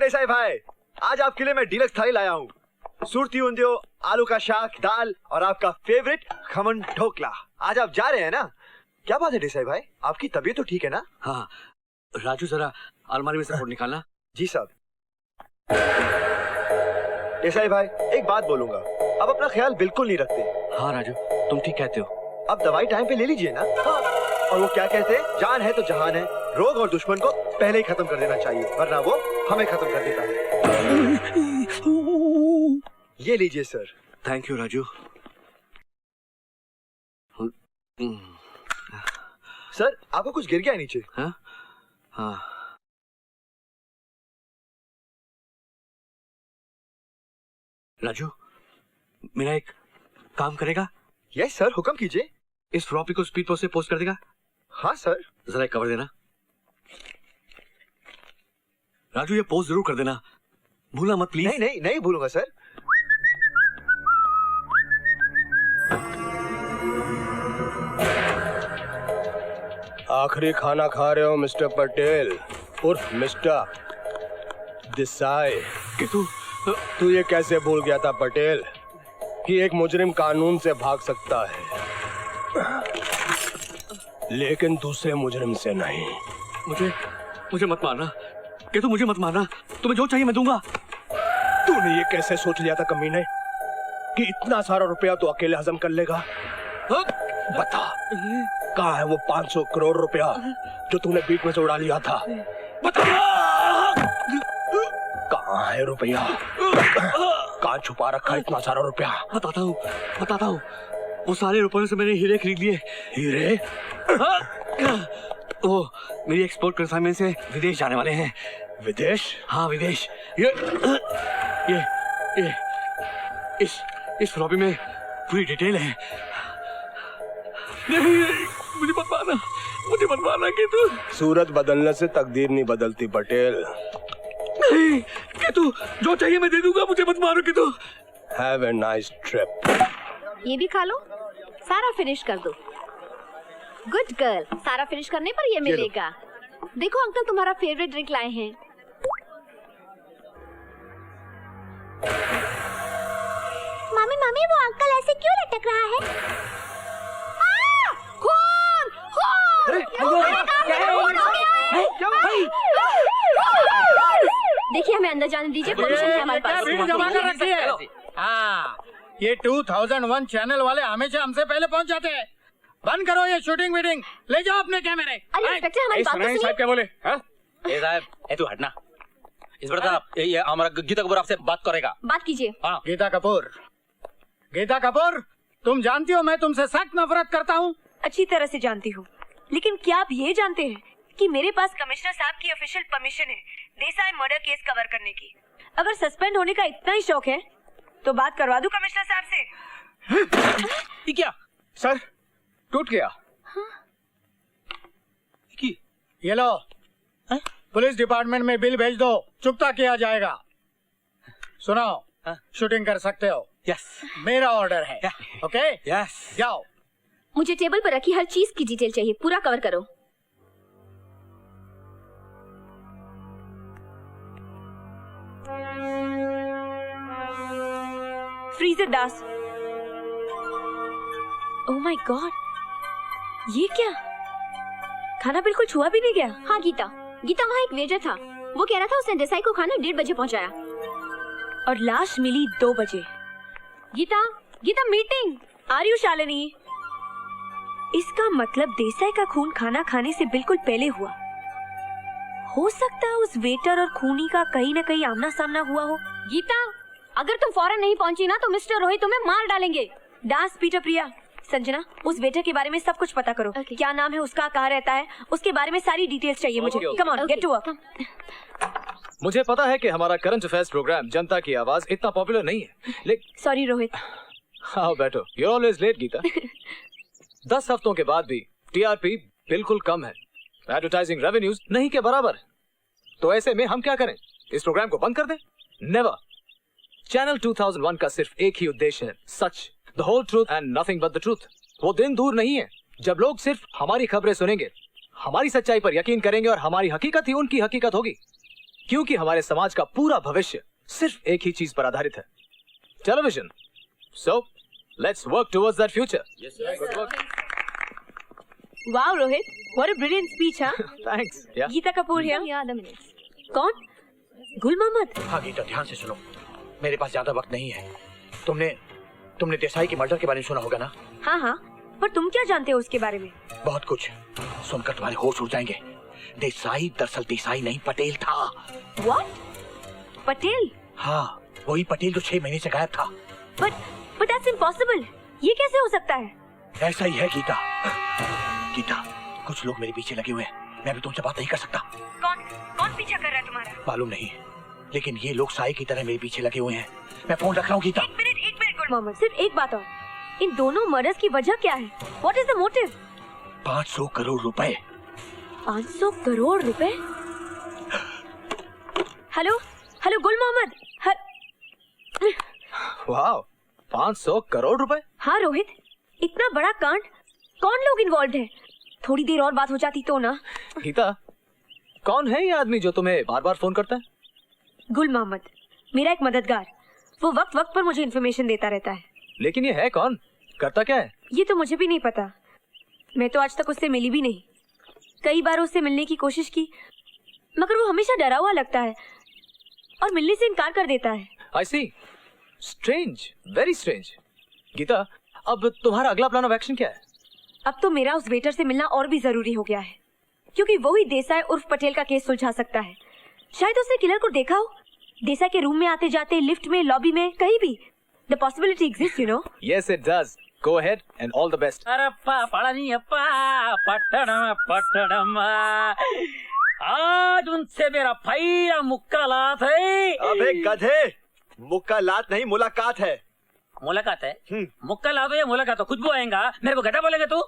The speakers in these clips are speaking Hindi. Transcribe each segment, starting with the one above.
देसाई भाई, आज आपके लिए मैं डीलक्स थाली लाया हूँ। सुरती ऊंधियो, आलू का शाक, दाल और आपका फेवरेट खमन ढोकला। आज आप जा रहे हैं ना? क्या बात है देसाई भाई, आपकी तबीयत तो ठीक है ना? हाँ राजू, जरा अलमारी में से फोन निकालना। जी साहब। देसाई भाई, एक बात बोलूंगा, अब अपना ख्याल बिल्कुल नहीं रखते। हाँ राजू, तुम ठीक कहते हो। अब दवाई टाइम पे ले लीजिए ना। हाँ। और वो क्या कहते हैं, जान है तो जहान है। रोग और दुश्मन को पहले ही खत्म कर देना चाहिए, वरना वो हमें खत्म कर देता है। ये लीजिए sir. Thank you Raju. Sir, आपको कुछ गिर गया है नीचे? हाँ हाँ। राजू, मेरा एक काम करेगा? यस सर, हुक्म कीजिए। इस फ्लॉपी को स्पीड पोस्ट से पोस्ट कर देगा? हाँ सर। जरा एक कवर देना। राजू, ये पोस्ट जरूर कर देना, भूलना मत प्लीज। नहीं नहीं नहीं भूलूंगा सर। आखिरी खाना खा रहे हो मिस्टर पटेल उर्फ मिस्टर देसाई। कि तू ये कैसे भूल गया था पटेल कि एक मुजरिम कानून से भाग सकता है, लेकिन दूसरे मुजरिम से नहीं। मुझे मत मारना कि मुझे मत मारना, तुम्हें जो चाहिए मैं दूंगा। तूने ये कैसे सोच लिया था कमीने कि इतना सारा रुपया तो अकेले हजम कर लेगा? बता, कहाँ है वो 500 करोड़ रुपया जो तूने बीच में से उड़ा लिया था? बता, कहाँ है रुपया? कहाँ छुपा रखा इतना सारा रुपया? बताता हूँ। वो सारे रुपयों से मैंने हीरे खरीद लिए। हीरे? वो मेरी एक्सपोर्ट कंसाइनमेंट से विदेश जाने वाले हैं। विदेश? हाँ विदेश। ये इस फ्लॉपी में पूरी डिटेल है। नहीं, मुझे मत मारना कि तू। सूरत बदलने से तकदीर नहीं बदलती पटेल। नहीं कि तू, जो चाहिए मैं दे दूंगा, मुझे मत मारो कि तू। Have a nice trip. ये भी खा लो, सारा फिनिश कर दो। गुड गर्ल, सारा फिनिश करने पर ये मिलेगा। देखो अंकल, तुम्हारा फेवरेट ड्रिंक लाए हैं। मामी मामी, वो अंकल ऐसे क्यों लटक रहा है? खून! खून! देखिए, हमें अंदर जाने दीजिए, परमिशन है हमारे पास। हाँ, ये 2001 चैनल वाले हमेशा हमसे पहले पहुंच जाते हैं। बंद करो ये शूटिंग वीटिंग, ले जाओ अपने कैमरे। अरे इंस्पेक्टर, हमारी बात तो सुनिए। क्या बोले? ए साहब, ए तू हटना। इस बार साहब, ये हमारा गीता कपूर आपसे बात करेगा। बात कीजिए। हाँ, गीता कपूर, तुम जानती हो मैं तुमसे सख्त नफरत करता हूँ। अच्छी तरह से जानती हूँ, लेकिन क्या आप ये जानते हैं कि मेरे पास कमिश्नर साहब की ऑफिशियल परमिशन है देसाई मर्डर केस कवर करने की। अगर सस्पेंड होने का इतना ही शौक है तो बात करवा दूं कमिश्नर साहब से। ये क्या सर? टूट गया। ये लो, पुलिस डिपार्टमेंट में बिल भेज दो, चुकता किया जाएगा। सुनो, शूटिंग कर सकते हो। यस, मेरा ऑर्डर है। ओके? यस, जाओ। मुझे टेबल पर रखी हर चीज की डिटेल चाहिए, पूरा कवर करो। Freezer Das. Oh my God, ये क्या? खाना बिल्कुल छुआ भी नहीं गया। हाँ गीता, वहाँ एक वेटर था, वो कह रहा था उसने देसाई को खाना 1:30 बजे पहुँचाया और लाश मिली 2 बजे। Geeta meeting. Are you Shalini? इसका मतलब देसाई का खून खाना खाने से बिल्कुल पहले हुआ। हो सकता है उस वेटर और खूनी का कहीं न कहीं आमना सामना हुआ हो। गीता, अगर तुम फौरन नहीं पहुंची ना तो मिस्टर रोहित तुम्हें मार डालेंगे। दास, पीटर, प्रिया, संजना, उस वेटर के बारे में सब कुछ पता करो। क्या नाम है उसका, कहाँ रहता है, उसके बारे में सारी डिटेल्स चाहिए मुझे। Come on, get to work. मुझे पता है कि हमारा करंट अफेयर्स प्रोग्राम जनता की आवाज इतना पॉपुलर नहीं है, लेकिन सॉरी रोहित, हाँ बैठो, you're always late गीता। 10 हफ्तों के बाद भी टीआरपी बिल्कुल कम है, एडवर्टाइजिंग रेवेन्यूज नहीं के बराबर है। तो ऐसे में हम क्या करें, इस प्रोग्राम को बंद कर दें? नेवर। चैनल 2001 का सिर्फ एक ही उद्देश्य है, सच, the whole truth and nothing but the truth. वो दिन दूर नहीं है जब लोग सिर्फ हमारी खबरें सुनेंगे, हमारी सच्चाई पर यकीन करेंगे और हमारी हकीकत ही उनकी हकीकत होगी, क्योंकि हमारे समाज का पूरा भविष्य सिर्फ एक ही चीज पर आधारित है, television. So let's work towards that future. Good work. Wow Rohit, what a brilliant speech. हाँ, थैंक्स। या गीता कपूर है। कौन? गुल मोहम्मद। हाँ गीता, ध्यान से सुनो, मेरे पास ज्यादा वक्त नहीं है। तुमने देसाई के मर्डर के बारे में सुना होगा ना? हाँ हाँ, पर तुम क्या जानते हो उसके बारे में? बहुत कुछ। सुनकर तुम्हारे होश उड़ जाएंगे। देसाई दरअसल देसाई नहीं, पटेल था। व्हाट? पटेल? हाँ, वही पटेल जो 6 महीने से गायब था। But that's impossible. ये कैसे हो सकता है? ऐसा ही है गीता। गीता, कुछ लोग मेरे पीछे लगे हुए हैं, मैं भी तुमसे बात नहीं कर सकता। कौन पीछा कर रहा है तुम्हारा? मालूम नहीं, लेकिन ये लोग साई की तरह मेरे पीछे लगे हुए हैं। मैं फोन रख रहा हूँ गीता। एक मिनट गुल मोहम्मद, सिर्फ एक बात और, इन दोनों मर्डर्स की वजह क्या है? What is the motive? 500 crore रुपए। 500 करोड़ रुपए? हेलो हेलो गुल मोहम्मद। वाह, 500 करोड़ रुपए? हाँ रोहित, इतना बड़ा कांड, कौन लोग इन्वॉल्व है? थोड़ी देर और बात हो जाती तो ना। गीता, कौन है ये आदमी जो तुम्हें बार बार फोन करता है? गुल मोहम्मद, मेरा एक मददगार। वो वक्त वक्त पर मुझे इन्फॉर्मेशन देता रहता है। लेकिन ये है कौन, करता क्या है? ये तो मुझे भी नहीं पता, मैं तो आज तक उससे मिली भी नहीं। कई बार उससे मिलने की कोशिश की, मगर वो हमेशा डरा हुआ लगता है और मिलने से इनकार कर देता है। I see. Strange, very strange. Gita, अब तुम्हारा अगला प्लान ऑफ एक्शन क्या है? अब तो मेरा उस वेटर से मिलना और भी जरूरी हो गया है, क्योंकि वो ही देसाई उर्फ पटेल का केस सुलझा सकता है। शायद उसने किलर को देखा हो, देसाई के रूम में आते जाते, लिफ्ट में, लॉबी में, कहीं भी। The possibility exists, you know. Yes, it does. Go ahead and all the best. Harappa పళనియప్ప పట్టణమ పట్టణమ आज उनसे मेरा पहला मुलाकात है। अबे गधे, मुलाकात नहीं मुलाकात है। मुलाकात है? मुलाकात या मुलाकात हो, कुछ भी आएगा। मेरे को गधा बोलेगा तू?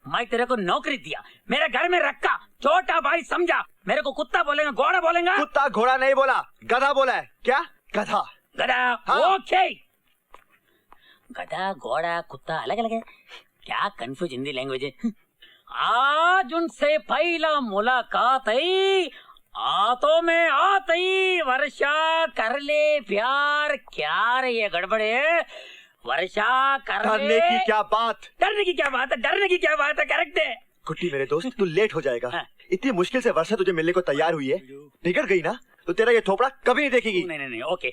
मैं तेरे को नौकरी दिया, मेरे घर में रखा, छोटा भाई समझा। मेरे को कुत्ता बोलेगा, घोड़ा बोलेगा? कुत्ता घोड़ा नहीं बोला, गधा बोला है। क्या? गधा। गधा। हाँ। ओके। गधा, घोड़ा, कुत्ता अलग अलग है क्या? कंफ्यूज हिंदी लैंग्वेज है। आज उनसे पहला मुलाकात है, हाथों में आते ही वर्षा कर ले प्यार। क्या रे ये गड़बड़ है? वर्षा कर ले। डरने की क्या बात? डरने की क्या बात है? डरने की क्या बात है? करेक्ट है। कुट्टी मेरे दोस्त, तू लेट हो जाएगा। हाँ। इतनी मुश्किल से वर्षा तुझे मिलने को तैयार हुई है, बिगड़ गई ना तो तेरा ये थोपड़ा कभी नहीं देखेगी। नहीं ओके।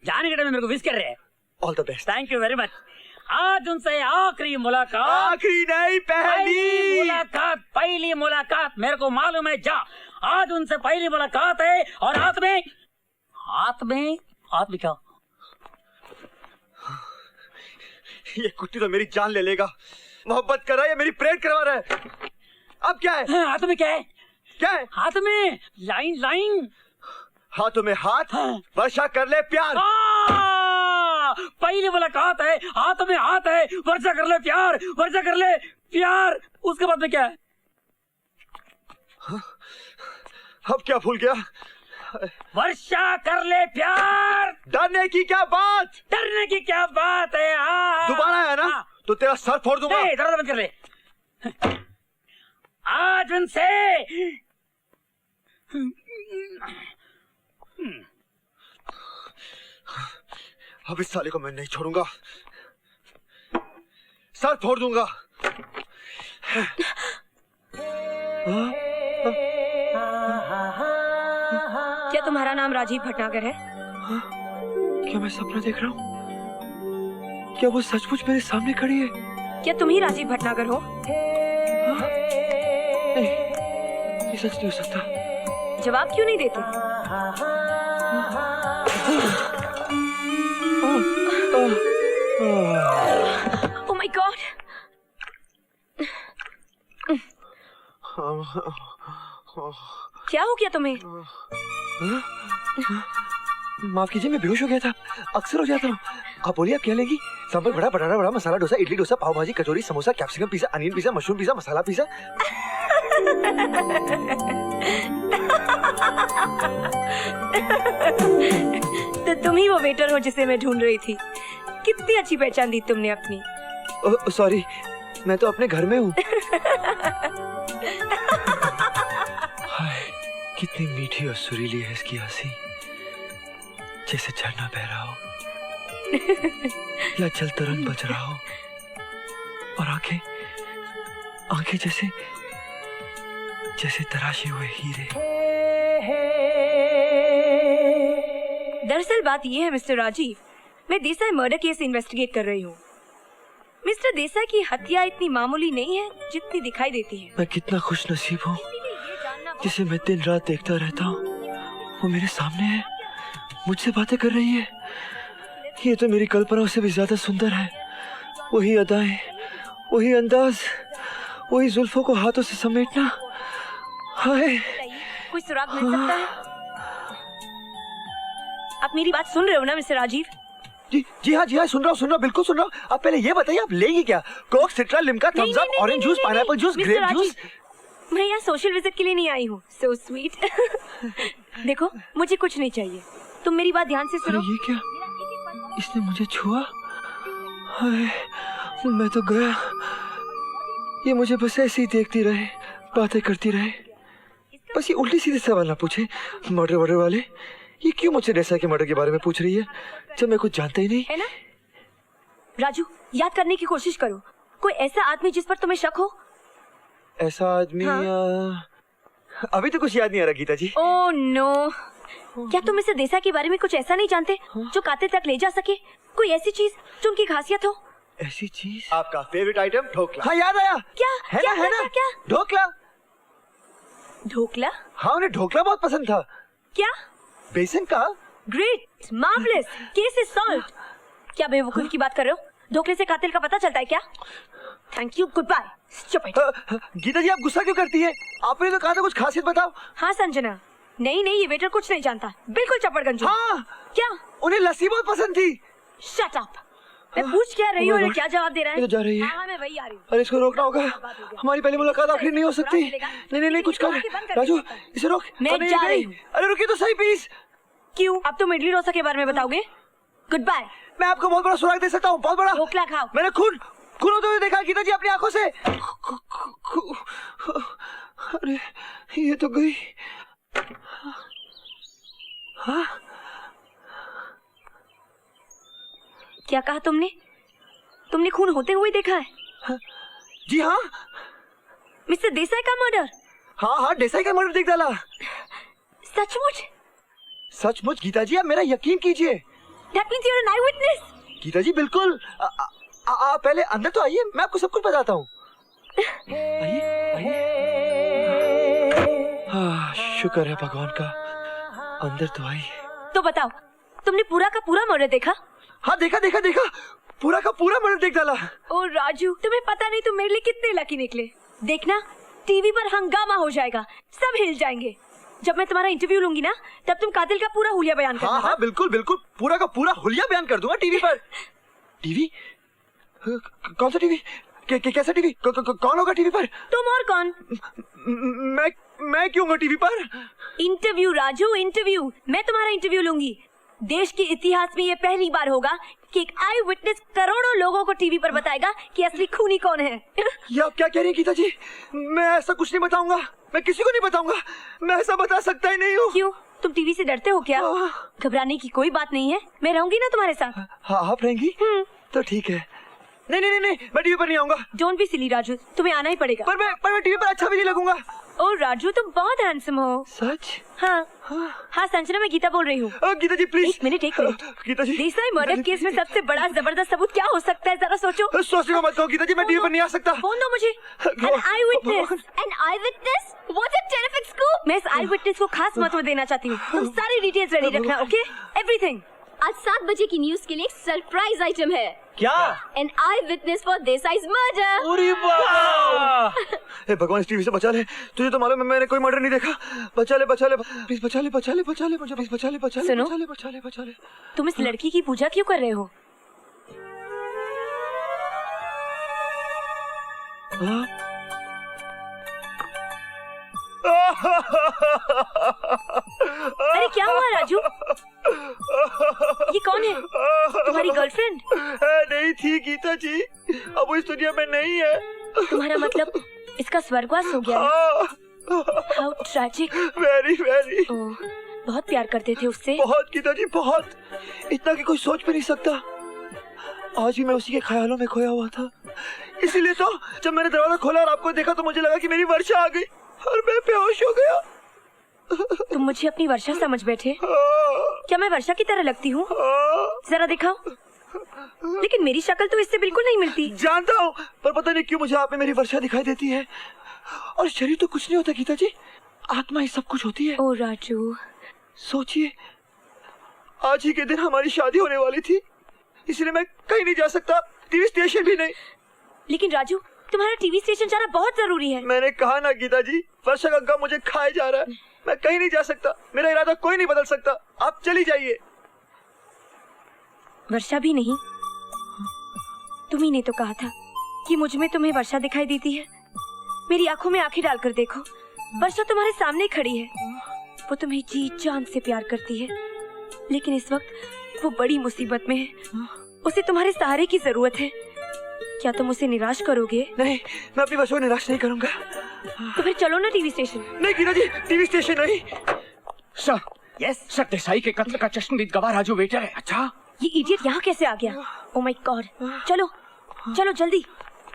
जाने के टाइम मेरे को विश कर रहे हैं। All the best. Thank you very much. आज उनसे आखिरी मुलाकात। आखिरी नहीं, पहली मुलाकात। पहली मुलाकात, मेरे को मालूम है। जा, आज उनसे पहली मुलाकात है। और हाथ में क्या? ये कुत्ती तो मेरी जान ले लेगा। मोहब्बत कर रहा है या मेरी प्रेम करवा रहा है? अब क्या है? हाथ में क्या है? क्या है? हाथ में लाइन। हाथों में हाथ। वर्षा कर ले प्यार। पहली मुलाकात है, हाथ में हाथ है, वर्षा कर ले प्यार, वर्षा कर ले प्यार। उसके बाद में क्या है? अब क्या भूल गया? वर्षा कर ले प्यार। डरने की क्या बात? डरने की क्या बात है? दोबारा है ना तो तेरा सर फोड़ दूंगा। दर्द बंद कर ले। आज उनसे अब इस साले को मैं नहीं छोड़ूंगा, सर फोड़ दूंगा। क्या तुम्हारा नाम राजीव भटनागर है? क्या मैं सपना देख रहा हूँ? क्या वो सचमुच मेरे सामने खड़ी है? क्या तुम ही राजीव भटनागर हो? नहीं, ये सच नहीं हो सकता। जवाब क्यों नहीं देते? Oh my God. क्या हो गया तुम्हें? माफ कीजिए, मैं बेहोश हो गया था, अक्सर हो जाता हूँ। आप बोलिए, आप क्या लेंगी? सांभर बड़ा, बटाटा बड़ा, masala dosa, idli dosa, pav bhaji, kachori, samosa, capsicum pizza, onion pizza, mushroom pizza, masala pizza. तो तुम ही वो वेटर हो जिसे मैं ढूंढ रही थी। कितनी अच्छी पहचान दी तुमने अपनी। सॉरी, मैं तो अपने घर में हूँ। हाय, कितनी मीठी और सुरीली है इसकी हंसी, जैसे झरना बह रहा हो या जल तरंग बज रहा हो, और आंखें आंखें जैसे जैसे तराशे हुए हीरे। दरअसल बात यह है मिस्टर राजीव, मैं देसाई मर्डर केस इन्वेस्टिगेट कर रही हूँ। मिस्टर देसाई की हत्या इतनी मामूली नहीं है जितनी दिखाई देती है। मैं कितना खुश नसीब हूँ जिसे मैं दिन रात देखता रहता हूँ। वो मेरे सामने है, मुझसे बातें कर रही है। ये तो मेरी कल्पनाओं से भी ज्यादा सुंदर है। वही अदाएं, वही अंदाज, वही जुल्फों को हाथों से समेटना। हाय, कोई सुराग मिल सकता है? आप मेरी बात सुन रहे हो ना मिस्टर राजीव? जी हाँ, सुन रहा हूँ, बिल्कुल सुन रहा हूँ। आप पहले ये बताइए, आप लेंगी क्या? Coke, Citra, Limca, Thums Up, orange juice, pineapple juice, grape juice? मैं यहाँ सोशल विजिट के लिए नहीं आई हूँ। So sweet. देखो, मुझे कुछ नहीं चाहिए, तुम मेरी बात ध्यान से सुनो। ये क्या? इसने मुझे छुआ? हाय, मैं तो गया। ये मुझे बस ऐसे ही देखती रहे, बातें करती रहे, बस ये उल्टी सीधे सवाल ना पूछे। मर्डर वाले ये क्यों मुझसे देसाई के मर्डर के बारे में पूछ रही है जब मैं कुछ जानता ही नहीं? है ना? राजू, याद करने की कोशिश करो, कोई ऐसा आदमी जिस पर तुम्हें शक हो। ऐसा आदमी? हाँ? अभी तो कुछ याद नहीं आ रहा गीता जी। ओह नो, क्या तुम इसे देसाई के बारे में कुछ ऐसा नहीं जानते जो कातिल तक ले जा सके? कोई ऐसी चीज जो उनकी खासियत हो? ऐसी चीज? आपका फेवरेट आइटम ढोकला। हाँ, याद आया। क्या? है क्या, ना, है ना? क्या? ढोकला। ढोकला? हाँ, उन्हें ढोकला बहुत पसंद था। क्या? बेसन का? Great, marvellous, case is solved. क्या बेवकूफी की बात कर रहे हो? ढोकले से कातिल का पता चलता है क्या? Thank you, good bye. Stupid. Geeta ji, आप गुस्सा क्यों करती हैं? आपने तो कहा था कुछ खासियत बताओ। हाँ संजना, नहीं, ये वेटर कुछ नहीं जानता, बिल्कुल चपड़गंजू। हाँ। क्या? उन्हें लस्सी बहुत पसंद थी। Shut up. मैं पूछ क्या रही हूँ, क्या जवाब दे रहा है? ये तो जा रही है। हाँ, मैं वही आ रही हूँ। अरे इसको रोकना होगा, हमारी पहली मुलाकात आखिर नहीं हो सकती। नहीं, कुछ कर राजू, इसे रोक। मैं जा रही हूँ। अरे रुकिए तो सही प्लीज। क्यों? अब तुम इडली डोसा के बारे में बताओगे? Goodbye. मैं आपको बहुत बड़ा सुराग दे सकता हूँ, बहुत बड़ा। ढोकला खाओ। मैंने खून होते हुए देखा गीता जी अपनी आंखों से। अरे ये तो गई। हाँ? क्या कहा तुमने? तुमने खून होते हुए देखा है? हाँ, जी हाँ। मिस्टर देसाई का मर्डर? हाँ, देसाई का मर्डर देख डाला। सचमुच? सचमुच गीता जी, आप मेरा यकीन कीजिए। That means you're an eyewitness? Gita जी बिल्कुल। आप पहले अंदर तो आइए, मैं आपको सब कुछ बताता हूँ। आइए। हाँ, शुक्र है भगवान का, अंदर तो आई। तो बताओ, तुमने पूरा का पूरा मर्डर देखा? हाँ, देखा। पूरा का पूरा मर्डर देख डाला। ओ राजू, तुम्हें पता नहीं तुम मेरे लिए कितने लकी निकले। देखना, टीवी पर हंगामा हो जाएगा, सब हिल जाएंगे। जब मैं तुम्हारा इंटरव्यू लूंगी ना, तब तुम कातिल का पूरा हुलिया बयान करना। हाँ, बिल्कुल, पूरा का पूरा हुलिया बयान कर दूंगा टीवी पर। टीवी? कौन सा टीवी? कैसा टीवी? कौन होगा टीवी पर? तुम और कौन? मैं क्यों होगा टीवी पर? Interview Raju, interview. मैं तुम्हारा इंटरव्यू लूंगी। देश के इतिहास में ये पहली बार होगा कि एक आई विटनेस करोड़ों लोगों को टीवी पर बताएगा कि असली खूनी कौन है। ये आप क्या कह रही हैं गीता जी? मैं ऐसा कुछ नहीं बताऊंगा, मैं किसी को नहीं बताऊंगा। मैं ऐसा बता सकता ही नहीं हूँ। क्यों? तुम टीवी से डरते हो क्या? घबराने की कोई बात नहीं है, मैं रहूंगी ना तुम्हारे साथ। हाँ, आप रहेंगी तो ठीक है। नहीं, मैं टीवी पर नहीं आऊंगा। डोंट बी सिली राजू, तुम्हें आना ही पड़ेगा। पर मैं टीवी पर अच्छा भी नहीं लगूंगा। ओ राजू, तुम बहुत हैंडसम हो। सच? हाँ संजना, मैं गीता बोल रही हूँ। गीता जी प्लीज। एक मिनट। गीता जी, देसाई मर्डर केस में सबसे बड़ा जबरदस्त सबूत क्या हो सकता है, जरा सोचो। सोचने को मत कहो गीता जी, मैं टीवी पर नहीं आ सकता। फोन दो मुझे। An eyewitness? What a terrific scoop! मैं इस आई विटनेस को खास महत्व देना चाहती हूँ। तुम सारी डिटेल्स रेडी रखना, ओके? एवरीथिंग। आज 7 बजे की न्यूज के लिए एक सरप्राइज आइटम है। क्या? एन आई विटनेस फॉर देसाई's मर्डर। अरे बाप! हे भगवान, इस टीवी से बचा ले। तुझे तो मालूम है मैंने कोई मर्डर नहीं देखा। बचा ले प्लीज, बचा ले मुझे, प्लीज बचा ले। सुनो। बचा ले। तुम इस लड़की की पूजा क्यों कर रहे हो? अरे क्या हुआ राजू? ये कौन है? तुम्हारी गर्लफ्रेंड? नहीं थी गीता जी, अब वो इस दुनिया में नहीं है। तुम्हारा मतलब इसका स्वर्गवास हो गया? How tragic. वेरी बहुत प्यार करते थे उससे? बहुत गीता जी, बहुत, इतना कि कोई सोच भी नहीं सकता। आज भी मैं उसी के ख्यालों में खोया हुआ था। इसीलिए तो जब मैंने दरवाजा खोला और आपको देखा तो मुझे लगा कि मेरी वर्षा आ गई और मैं बेहोश हो गया। तुम मुझे अपनी वर्षा समझ बैठे? क्या मैं वर्षा की तरह लगती हूँ? जरा दिखाओ। लेकिन मेरी शक्ल तो इससे बिल्कुल नहीं मिलती। जानता हूँ, पर पता नहीं क्यों मुझे आप में मेरी वर्षा दिखाई देती है। और शरीर तो कुछ नहीं होता गीता जी, आत्मा ही सब कुछ होती है। ओ राजू, सोचिए, आज ही के दिन हमारी शादी होने वाली थी, इसलिए मैं कहीं नहीं जा सकता, टीवी स्टेशन भी नहीं। लेकिन राजू, तुम्हारा टीवी स्टेशन जाना बहुत जरूरी है। मैंने कहा ना गीता जी, वर्षा का गम मुझे खाए जा रहा है। मैं कहीं नहीं जा सकता, मेरा इरादा कोई नहीं बदल सकता। आप चली जाइए। वर्षा भी नहीं? तुम ही ने तो कहा था कि मुझ में तुम्हें वर्षा दिखाई देती है। मेरी आंखों में आंखें डालकर देखो, वर्षा तुम्हारे सामने खड़ी है। वो तुम्हें जी जान से प्यार करती है, लेकिन इस वक्त वो बड़ी मुसीबत में है। उसे तुम्हारे सहारे की जरूरत है। क्या तुम उसे निराश करोगे? नहीं, मैं अपनी वर्षा को निराश नहीं करूंगा। तो फिर चलो ना टीवी स्टेशन। नहीं गीता जी, टीवी स्टेशन नहीं। सर, यस सर, देसाई के कत्ल का चश्मदीद गवाह राजू वेटर है। अच्छा, ये इडियट यहाँ कैसे आ गया? ओ माय गॉड, चलो चलो जल्दी।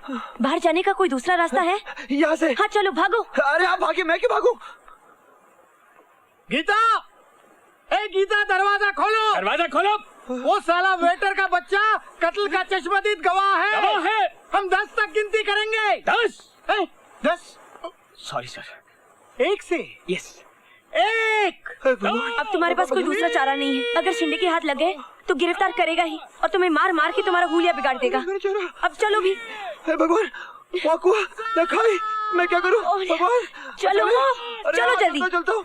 बाहर जाने का कोई दूसरा रास्ता है? यहाँ से? हाँ चलो, भागो। अरे आप भागे, मैं क्यों भागूं? गीता, ए गीता, दरवाजा खोलो। दरवाजा खोलो। वो साला वेटर का बच्चा कत्ल का चश्मदीद गवाह है। हम 10 तक गिनती करेंगे। 10? Sorry sir. 1 से? यस। 1। अब तुम्हारे पास कोई दूसरा चारा नहीं है। अगर शिंदे के हाथ लग गए तो गिरफ्तार करेगा ही और तुम्हें मार मार के तुम्हारा हुलिया बिगाड़ देगा। अब चलो भी। हे भगवान, वाकुआ, लखाई, मैं क्या करूं? भगवान, चलो अरे चलो यार, जल्दी। मैं चलता हूं।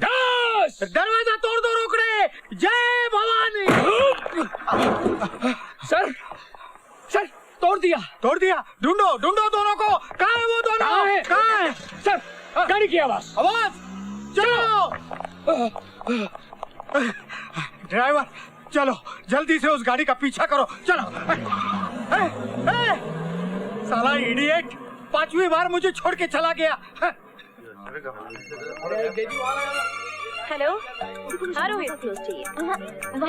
दरवाजा तोड़ दो रोकड़े। जय भवानी। सर, सर, तोड़ दिया। ढूंढो दोनों को। कहाँ है वो दोनों? कहाँ है? सर, गाड़ी की आवाज। चलो। ड्राइवर, चलो जल्दी से उस गाड़ी का पीछा करो। चलो। साला इडियट, 5वीं बार मुझे छोड़ के चला गया। हेलो, हाँ रोहित।